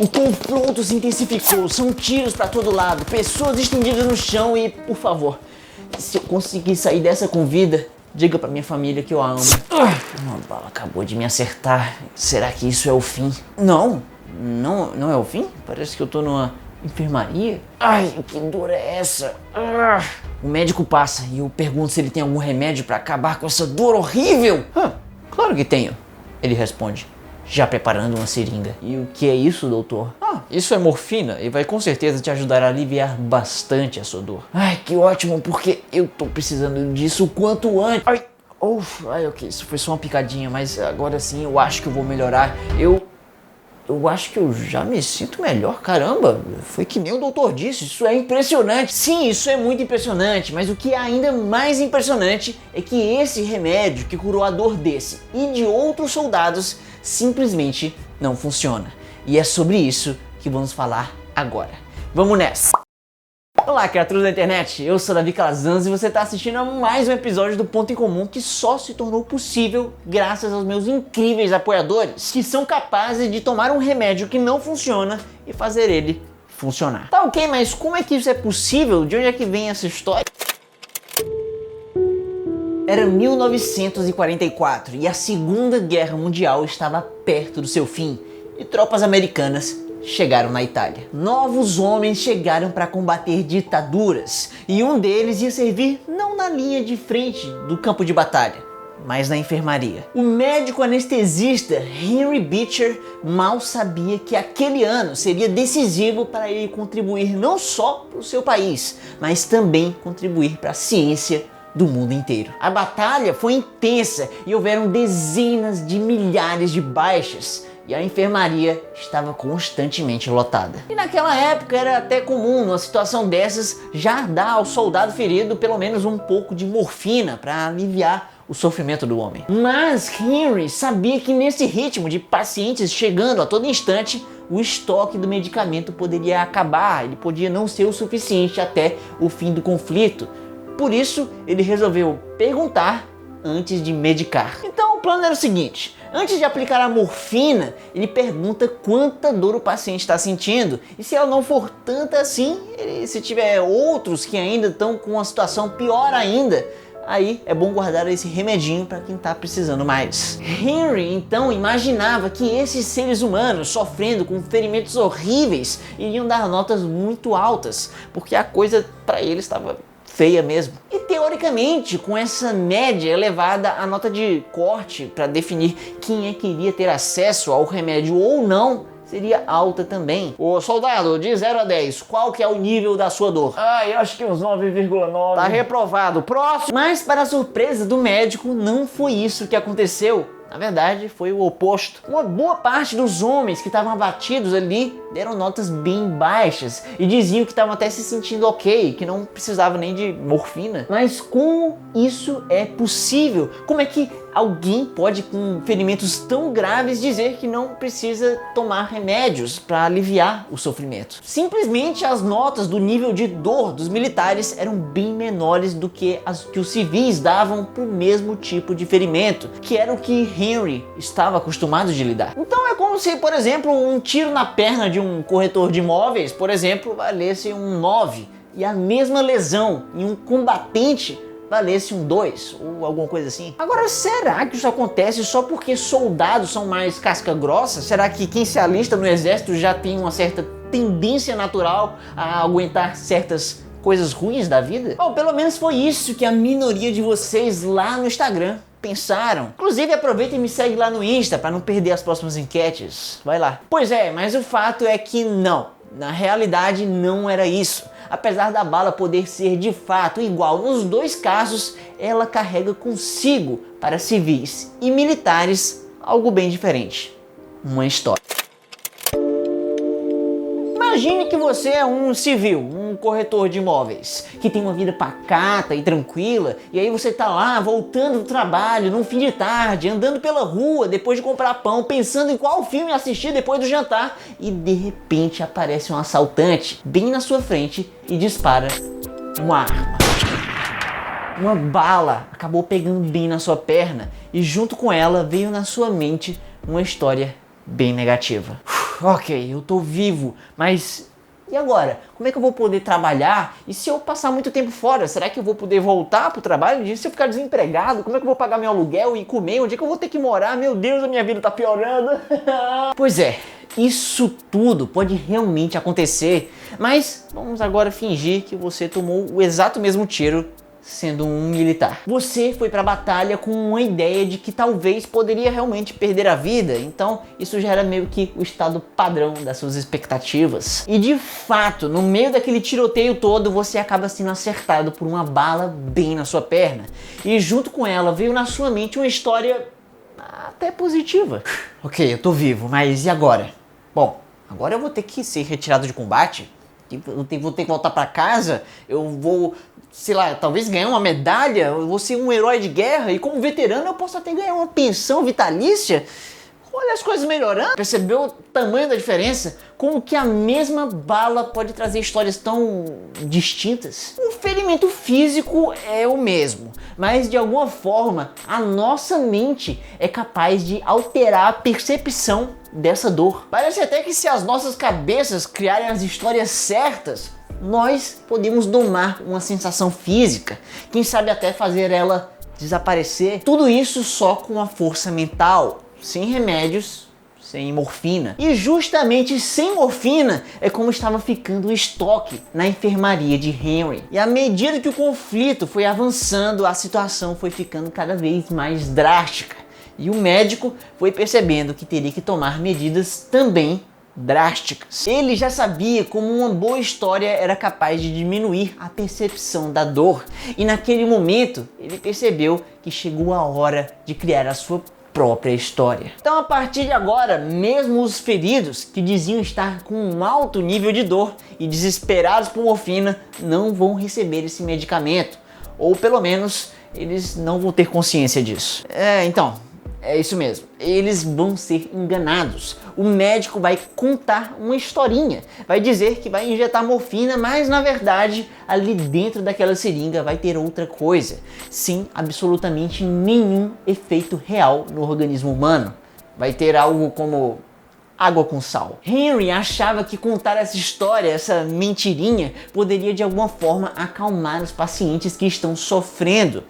O confronto se intensificou, são tiros pra todo lado, pessoas estendidas no chão e, por favor, se eu conseguir sair dessa com vida, diga pra minha família que eu a amo. Uma bala acabou de me acertar. Será que isso é o fim? Não é o fim? Parece que eu tô numa enfermaria. Ai, que dor é essa? O médico passa e eu pergunto se ele tem algum remédio pra acabar com essa dor horrível. Claro que tenho, ele responde, já preparando uma seringa. E o que é isso, doutor? Isso é morfina e vai com certeza te ajudar a aliviar bastante a sua dor. Ai, que ótimo, porque eu tô precisando disso o quanto antes. Ok, isso foi só uma picadinha, mas agora sim eu acho que eu vou melhorar. Eu acho que eu já me sinto melhor, caramba, foi que nem o doutor disse, isso é impressionante. Sim, isso é muito impressionante, mas o que é ainda mais impressionante é que esse remédio que curou a dor desse e de outros soldados simplesmente não funciona. E é sobre isso que vamos falar agora. Vamos nessa! Olá, criaturas da internet, eu sou Davi Calazans e você está assistindo a mais um episódio do Ponto em Comum que só se tornou possível graças aos meus incríveis apoiadores, que são capazes de tomar um remédio que não funciona e fazer ele funcionar. Tá ok, mas como é que isso é possível? De onde é que vem essa história? Era 1944 e a Segunda Guerra Mundial estava perto do seu fim e tropas americanas chegaram na Itália. Novos homens chegaram para combater ditaduras e um deles ia servir não na linha de frente do campo de batalha, mas na enfermaria. O médico anestesista Henry Beecher mal sabia que aquele ano seria decisivo para ele contribuir não só para o seu país, mas também contribuir para a ciência do mundo inteiro. A batalha foi intensa e houveram dezenas de milhares de baixas. E a enfermaria estava constantemente lotada. E naquela época era até comum, numa situação dessas, já dar ao soldado ferido pelo menos um pouco de morfina para aliviar o sofrimento do homem. Mas Henry sabia que nesse ritmo de pacientes chegando a todo instante, o estoque do medicamento poderia acabar, ele podia não ser o suficiente até o fim do conflito. Por isso, ele resolveu perguntar antes de medicar. Então o plano era o seguinte: antes de aplicar a morfina, ele pergunta quanta dor o paciente está sentindo e se ela não for tanta assim, se tiver outros que ainda estão com uma situação pior ainda, aí é bom guardar esse remedinho para quem está precisando mais. Henry então imaginava que esses seres humanos sofrendo com ferimentos horríveis iriam dar notas muito altas, porque a coisa para ele estava feia mesmo. E teoricamente, com essa média elevada, a nota de corte para definir quem é que iria ter acesso ao remédio ou não seria alta também. Ô soldado, de 0 a 10, qual que é o nível da sua dor? Eu acho que uns 9,9. Tá reprovado. Próximo! Mas para a surpresa do médico, não foi isso que aconteceu. Na verdade, foi o oposto. Uma boa parte dos homens que estavam abatidos ali deram notas bem baixas e diziam que estavam até se sentindo ok, que não precisava nem de morfina. Mas como isso é possível? Como é que alguém pode, com ferimentos tão graves, dizer que não precisa tomar remédios para aliviar o sofrimento? Simplesmente as notas do nível de dor dos militares eram bem menores do que as que os civis davam para o mesmo tipo de ferimento, que era o que Henry estava acostumado de lidar. Então é como se, por exemplo, um tiro na perna de um corretor de imóveis, por exemplo, valesse um 9 e a mesma lesão em um combatente valesse um 2 ou alguma coisa assim. Agora, será que isso acontece só porque soldados são mais casca grossa? Será que quem se alista no exército já tem uma certa tendência natural a aguentar certas coisas ruins da vida? Bom, pelo menos foi isso que a minoria de vocês lá no Instagram pensaram. Inclusive, aproveita e me segue lá no Insta para não perder as próximas enquetes. Vai lá. Pois é, mas o fato é que não. Na realidade, não era isso. Apesar da bala poder ser de fato igual nos dois casos, ela carrega consigo, para civis e militares, algo bem diferente. Uma história. Imagine que você é um civil, um corretor de imóveis, que tem uma vida pacata e tranquila, e aí você tá lá voltando do trabalho num fim de tarde, andando pela rua depois de comprar pão, pensando em qual filme assistir depois do jantar, e de repente aparece um assaltante bem na sua frente e dispara uma arma. Uma bala acabou pegando bem na sua perna e junto com ela veio na sua mente uma história bem negativa. Ok, eu tô vivo, mas e agora? Como é que eu vou poder trabalhar? E se eu passar muito tempo fora, será que eu vou poder voltar pro trabalho? E se eu ficar desempregado, como é que eu vou pagar meu aluguel e comer? Onde é que eu vou ter que morar? Meu Deus, a minha vida tá piorando. Pois é, isso tudo pode realmente acontecer, mas vamos agora fingir que você tomou o exato mesmo tiro sendo um militar. Você foi pra batalha com uma ideia de que talvez poderia realmente perder a vida, então isso já era meio que o estado padrão das suas expectativas. E de fato, no meio daquele tiroteio todo, você acaba sendo acertado por uma bala bem na sua perna. E junto com ela veio na sua mente uma história até positiva. Ok, eu tô vivo, mas e agora? Bom, agora eu vou ter que ser retirado de combate. Eu vou ter que voltar pra casa, eu vou, sei lá, talvez ganhar uma medalha, eu vou ser um herói de guerra e como veterano eu posso até ganhar uma pensão vitalícia. Olha as coisas melhorando. Percebeu o tamanho da diferença? Como que a mesma bala pode trazer histórias tão distintas? O ferimento físico é o mesmo, mas de alguma forma a nossa mente é capaz de alterar a percepção dessa dor. Parece até que se as nossas cabeças criarem as histórias certas, nós podemos domar uma sensação física, quem sabe até fazer ela desaparecer. Tudo isso só com a força mental, sem remédios, sem morfina. E justamente sem morfina é como estava ficando o estoque na enfermaria de Henry. E à medida que o conflito foi avançando, a situação foi ficando cada vez mais drástica. E o médico foi percebendo que teria que tomar medidas também drásticas. Ele já sabia como uma boa história era capaz de diminuir a percepção da dor. E naquele momento, ele percebeu que chegou a hora de criar a sua própria história. Então, a partir de agora, mesmo os feridos que diziam estar com um alto nível de dor e desesperados por morfina, não vão receber esse medicamento. Ou pelo menos, eles não vão ter consciência disso. É isso mesmo, eles vão ser enganados. O médico vai contar uma historinha, vai dizer que vai injetar morfina, mas na verdade ali dentro daquela seringa vai ter outra coisa, sem absolutamente nenhum efeito real no organismo humano. Vai ter algo como água com sal. Henry achava que contar essa história, essa mentirinha, poderia de alguma forma acalmar os pacientes que estão sofrendo.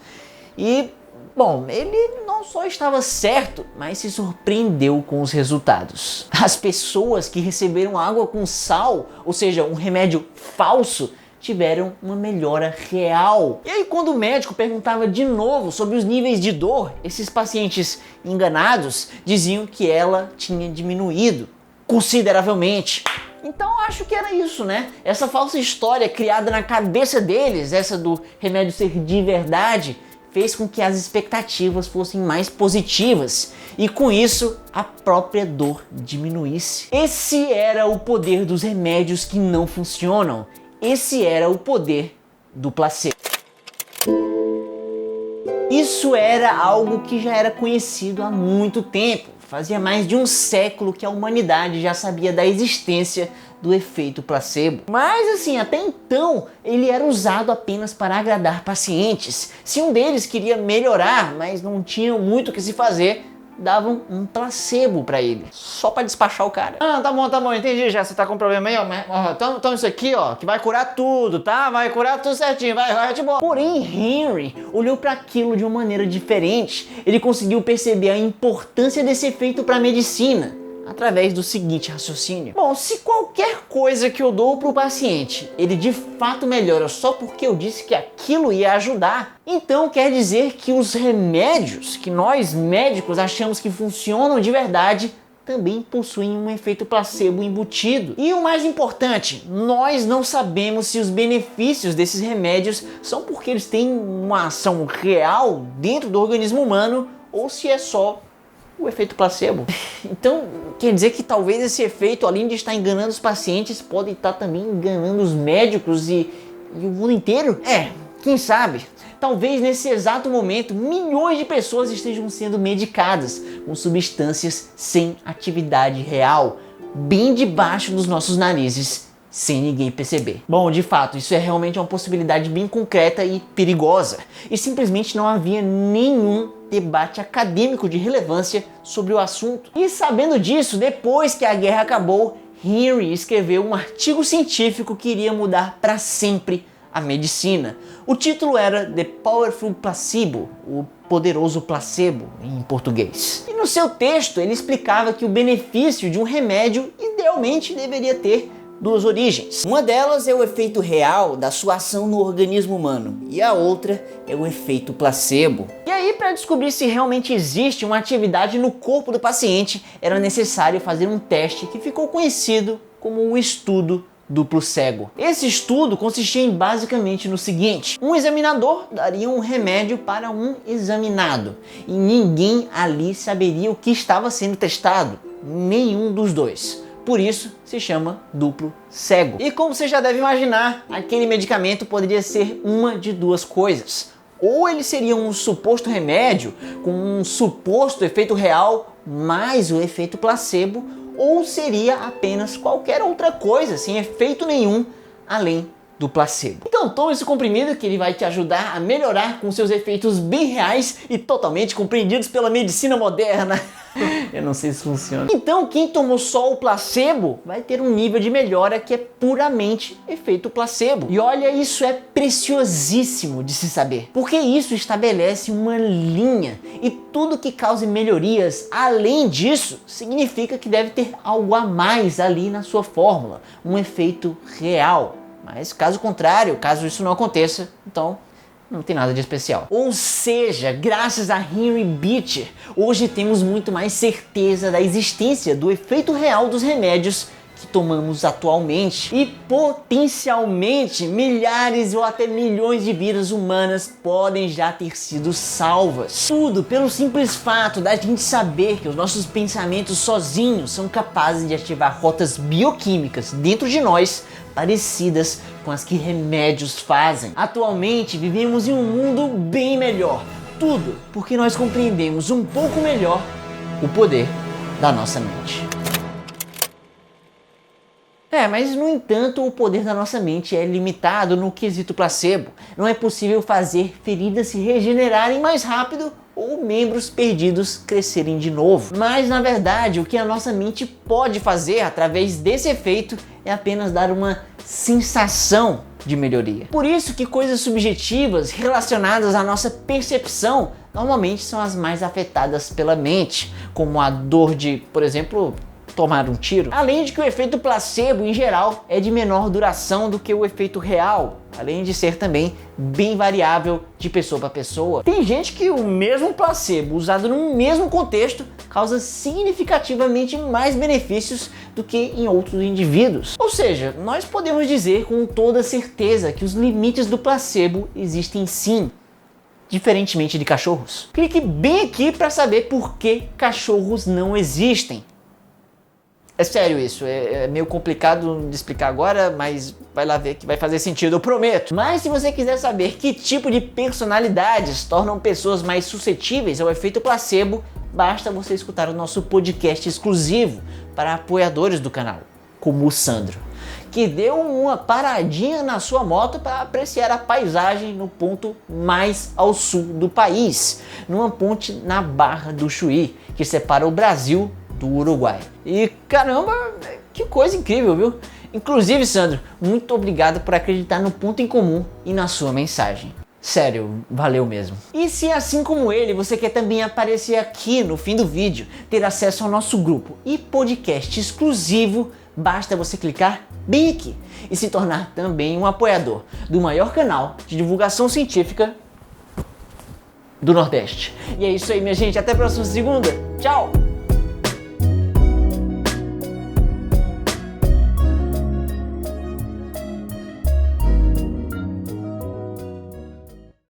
E bom, ele não só estava certo, mas se surpreendeu com os resultados. As pessoas que receberam água com sal, ou seja, um remédio falso, tiveram uma melhora real. E aí quando o médico perguntava de novo sobre os níveis de dor, esses pacientes enganados diziam que ela tinha diminuído consideravelmente. Então acho que era isso, né? Essa falsa história criada na cabeça deles, essa do remédio ser de verdade, fez com que as expectativas fossem mais positivas e com isso a própria dor diminuísse. Esse era o poder dos remédios que não funcionam. Esse era o poder do placebo. Isso era algo que já era conhecido há muito tempo. Fazia mais de um século que a humanidade já sabia da existência do efeito placebo. Mas assim, até então, ele era usado apenas para agradar pacientes. Se um deles queria melhorar, mas não tinha muito o que se fazer, davam um placebo para ele, só para despachar o cara. Ah, tá bom, entendi já, você tá com problema aí, ó, toma isso aqui, ó, que vai curar tudo, tá? Vai curar tudo certinho, vai de boa. Porém, Henry olhou para aquilo de uma maneira diferente. Ele conseguiu perceber a importância desse efeito para a medicina através do seguinte raciocínio. Bom, se qualquer coisa que eu dou pro paciente, ele de fato melhora só porque eu disse que aquilo ia ajudar, então quer dizer que os remédios que nós médicos achamos que funcionam de verdade também possuem um efeito placebo embutido. E o mais importante, nós não sabemos se os benefícios desses remédios são porque eles têm uma ação real dentro do organismo humano ou se é só o efeito placebo. Então, quer dizer que talvez esse efeito, além de estar enganando os pacientes, pode estar também enganando os médicos e o mundo inteiro? Quem sabe? Talvez nesse exato momento, milhões de pessoas estejam sendo medicadas com substâncias sem atividade real, bem debaixo dos nossos narizes, sem ninguém perceber. Bom, de fato, isso é realmente uma possibilidade bem concreta e perigosa. E simplesmente não havia nenhum debate acadêmico de relevância sobre o assunto. E sabendo disso, depois que a guerra acabou, Henry escreveu um artigo científico que iria mudar para sempre a medicina. O título era The Powerful Placebo, o poderoso placebo em português. E no seu texto ele explicava que o benefício de um remédio idealmente deveria ter duas origens. Uma delas é o efeito real da sua ação no organismo humano e a outra é o efeito placebo. E aí, para descobrir se realmente existe uma atividade no corpo do paciente, era necessário fazer um teste que ficou conhecido como o estudo duplo cego. Esse estudo consistia basicamente no seguinte: um examinador daria um remédio para um examinado e ninguém ali saberia o que estava sendo testado, nenhum dos dois. Por isso se chama duplo cego. E como você já deve imaginar, aquele medicamento poderia ser uma de duas coisas. Ou ele seria um suposto remédio com um suposto efeito real mais o efeito placebo, ou seria apenas qualquer outra coisa sem efeito nenhum além do placebo. Então tome esse comprimido que ele vai te ajudar a melhorar com seus efeitos bem reais e totalmente compreendidos pela medicina moderna. Eu não sei se funciona. Então quem tomou só o placebo vai ter um nível de melhora que é puramente efeito placebo. E olha, isso é preciosíssimo de se saber, porque isso estabelece uma linha e tudo que cause melhorias além disso significa que deve ter algo a mais ali na sua fórmula, um efeito real. Mas caso contrário, caso isso não aconteça, então não tem nada de especial. Ou seja, graças a Henry Beecher, hoje temos muito mais certeza da existência do efeito real dos remédios que tomamos atualmente. E potencialmente milhares ou até milhões de vidas humanas podem já ter sido salvas. Tudo pelo simples fato da gente saber que os nossos pensamentos sozinhos são capazes de ativar rotas bioquímicas dentro de nós parecidas com as que remédios fazem. Atualmente vivemos em um mundo bem melhor. Tudo porque nós compreendemos um pouco melhor o poder da nossa mente. Mas no entanto o poder da nossa mente é limitado no quesito placebo. Não é possível fazer feridas se regenerarem mais rápido ou membros perdidos crescerem de novo. Mas na verdade o que a nossa mente pode fazer através desse efeito é apenas dar uma sensação de melhoria. Por isso que coisas subjetivas relacionadas à nossa percepção normalmente são as mais afetadas pela mente, como a dor de, por exemplo, tomar um tiro. Além de que o efeito placebo em geral é de menor duração do que o efeito real, além de ser também bem variável de pessoa para pessoa. Tem gente que o mesmo placebo usado no mesmo contexto causa significativamente mais benefícios do que em outros indivíduos. Ou seja, nós podemos dizer com toda certeza que os limites do placebo existem sim, diferentemente de cachorros. Clique bem aqui para saber por que cachorros não existem. É sério isso, é meio complicado de explicar agora, mas vai lá ver que vai fazer sentido, eu prometo. Mas se você quiser saber que tipo de personalidades tornam pessoas mais suscetíveis ao efeito placebo, basta você escutar o nosso podcast exclusivo para apoiadores do canal, como o Sandro, que deu uma paradinha na sua moto para apreciar a paisagem no ponto mais ao sul do país, numa ponte na Barra do Chuí, que separa o Brasil do Uruguai. E caramba, que coisa incrível, viu? Inclusive, Sandro, muito obrigado por acreditar no ponto em comum e na sua mensagem. Sério, valeu mesmo. E se assim como ele, você quer também aparecer aqui no fim do vídeo, ter acesso ao nosso grupo e podcast exclusivo, basta você clicar bem aqui e se tornar também um apoiador do maior canal de divulgação científica do Nordeste. E é isso aí, minha gente. Até a próxima segunda. Tchau!